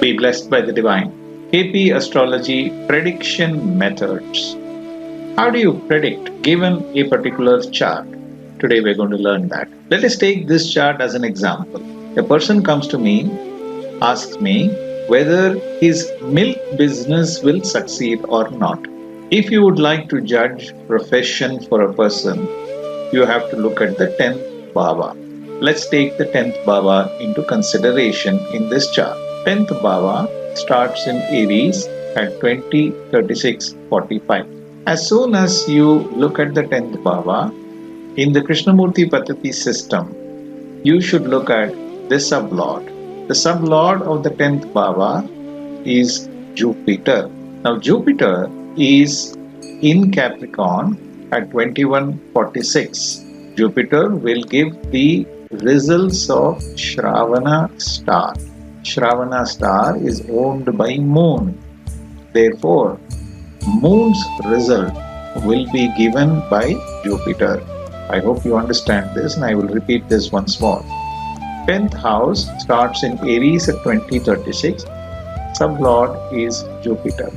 Be blessed by the divine. KP Astrology Prediction Methods. How do you predict given a particular chart? Today we're going to learn that. Let us take this chart as an example. A person comes to me, asks me whether his milk business will succeed or not. If you would like to judge profession for a person, you have to look at the 10th Bhava. Let's take the 10th Bhava into consideration in this chart. 10th Bhava starts in Aries at 20, 36, 45. As soon as you look at the 10th Bhava, in the Krishnamurti Pattati system, you should look at the sublord. The sublord of the 10th Bhava is Jupiter. Now Jupiter is in Capricorn at 2146. Jupiter will give the results of Shravana star. Shravana star is owned by Moon. Therefore, Moon's result will be given by Jupiter. I hope you understand this, and I will repeat this once more. 10th house starts in Aries at 2036. Sublord is Jupiter.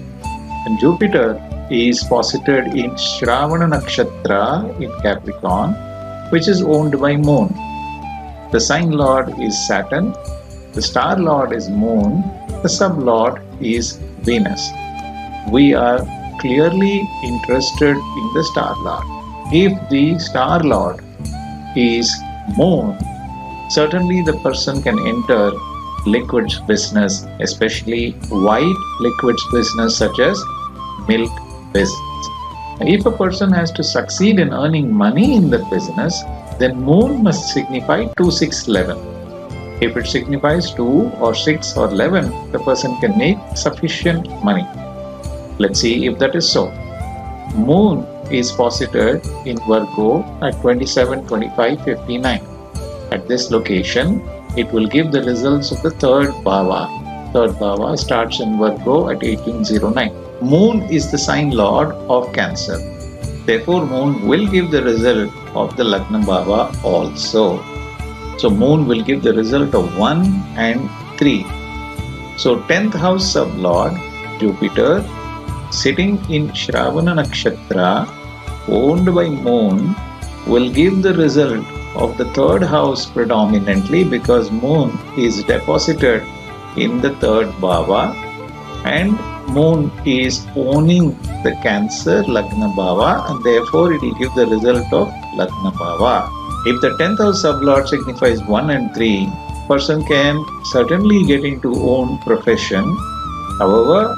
And Jupiter is posited in Shravana Nakshatra in Capricorn, which is owned by Moon. The sign lord is Saturn, the star lord is Moon, the sublord is Venus. We are clearly interested in the star lord. If the star lord is Moon, certainly the person can enter liquids business, especially white liquids business such as milk business. If a person has to succeed in earning money in the business, then Moon must signify 2, 6, 11. If it signifies 2 or 6 or 11, the person can make sufficient money. Let's see if that is so. Moon is posited in Virgo at 27, 25, 59. At this location, it will give the results of the 3rd Bhava. 3rd Bhava starts in Virgo at 1809. Moon is the sign lord of Cancer. Therefore, Moon will give the result of the Lagna Bhava also. So, Moon will give the result of 1 and 3. So, 10th house sublord, Jupiter, sitting in Shravana Nakshatra, owned by Moon, will give the result of the 3rd house predominantly because Moon is deposited in the 3rd Bhava and Moon is owning the Cancer Lagna Bhava, and therefore it will give the result of Lagna Bhava. If the 10th house sublord signifies 1 and 3, person can certainly get into own profession. However,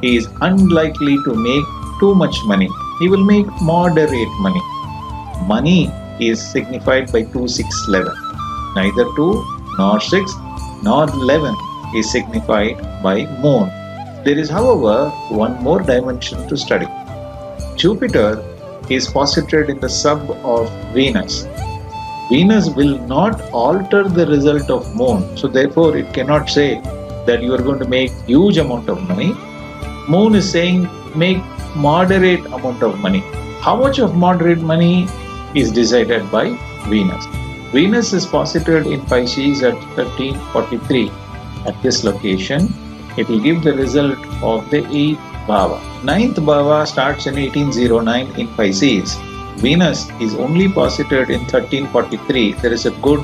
he is unlikely to make too much money. He will make moderate money. Money is signified by 2, 6, 11. Neither 2 nor 6 nor 11 is signified by Moon. There is, however, one more dimension to study. Jupiter is posited in the sub of Venus. Venus will not alter the result of Moon. So therefore, it cannot say that you are going to make huge amount of money. Moon is saying make moderate amount of money. How much of moderate money is decided by Venus. Venus is posited in Pisces at 1343. At this location, it will give the result of the 8th Bhava. 9th Bhava starts in 1809 in Pisces. Venus is only posited in 1343. There is a good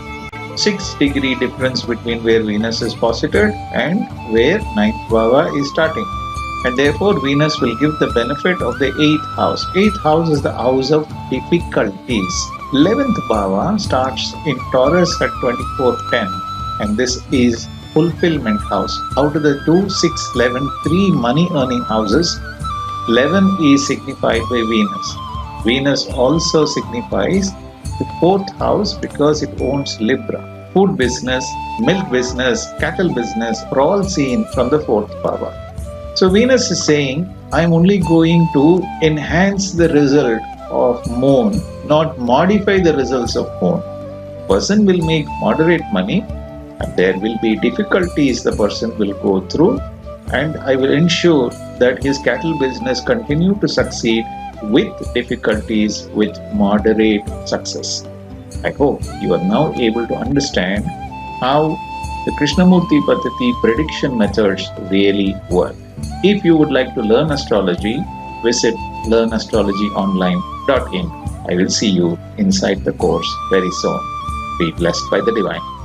6-degree difference between where Venus is posited and where 9th Bhava is starting. And therefore, Venus will give the benefit of the 8th house. 8th house is the house of difficulties. 11th Bhava starts in Taurus at 2410. And this is fulfillment house. Out of the 2, 6, 11, 3 money earning houses, 11 is signified by Venus. Venus also signifies the 4th house because it owns Libra. Food business, milk business, cattle business are all seen from the 4th Bhava. So Venus is saying, I am only going to enhance the result of Moon, not modify the results of Moon. Person will make moderate money and there will be difficulties the person will go through, and I will ensure that his cattle business continue to succeed with difficulties with moderate success. I hope you are now able to understand how the Krishnamurti Paddhati prediction methods really work. If you would like to learn astrology, visit learnastrologyonline.in. I will see you inside the course very soon. Be blessed by the divine.